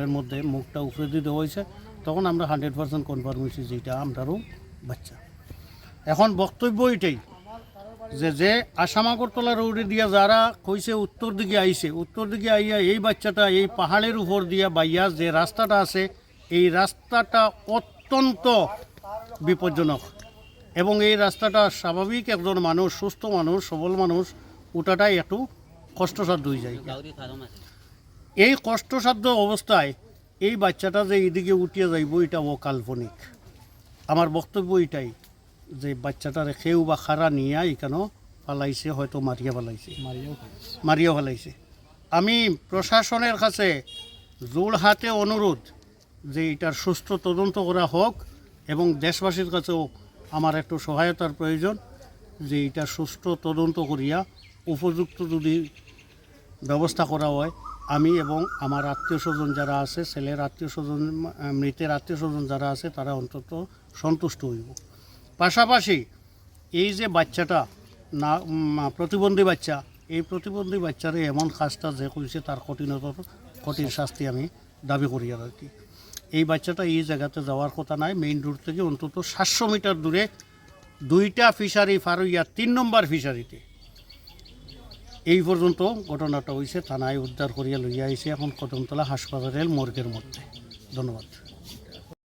জলের মধ্যে মুখটা উপরে দিয়ে দেওয়া হয়েছে, তখন আমরা 100% কনফার্ম হয়েছি যে এটা আমরারও বাচ্চা। এখন বক্তব্য এটাই যে আসাম আগরতলা রোডে দিয়া যারা কইছে উত্তর দিকে আইছে, উত্তর দিকে আইয়া এই বাচ্চাটা এই পাহাড়ের উপর দিয়া বাইয়া যে রাস্তাটা আছে, এই রাস্তাটা অত্যন্ত বিপজ্জনক এবং এই রাস্তাটা স্বাভাবিক একজন মানুষ, সুস্থ মানুষ, সবল মানুষ ওটাটাই একটু কষ্টসাধ্য হয়ে যায়। এই কষ্টসাধ্য অবস্থায় এই বাচ্চাটা যে এইদিকে উঠিয়ে যাইব এটা অকাল্পনিক। আমার বক্তব্য এটাই যে বাচ্চাটার কেউ বা খারা নিয়ে এখানেও পালাইছে, হয়তো মারিয়াও ফেলাইছে। আমি প্রশাসনের কাছে জোর হাতে অনুরোধ যে এটার সুস্থ তদন্ত করা হোক এবং দেশবাসীর কাছেও আমার একটু সহায়তার প্রয়োজন যে এটা সুস্থ তদন্ত করিয়া উপযুক্ত যদি ব্যবস্থা করা হয়, আমি এবং আমার আত্মীয় স্বজন যারা আছে, ছেলের আত্মীয় স্বজন, মৃতের আত্মীয় স্বজন যারা আছে, তারা অন্তত সন্তুষ্ট হইব। পাশাপাশি এই যে বাচ্চাটা না প্রতিবন্ধী বাচ্চা, এই প্রতিবন্ধী বাচ্চারে এমন কাজটা যে করেছে তার কঠিন শাস্তি আমি দাবি করি। আর কি এই বাচ্চাটা এই জায়গাতে যাওয়ার কথা নাই, মেইন রোড থেকে অন্তত 700 মিটার দূরে 2টা ফিশারি পার হইয়া 3 নম্বর ফিশারিতে এই পর্যন্ত ঘটনাটা হয়েছে। থানায় উদ্ধার করিয়া লইয়া আইছে, এখন কদমতলা হাসপাতালের মর্গের মধ্যে। ধন্যবাদ।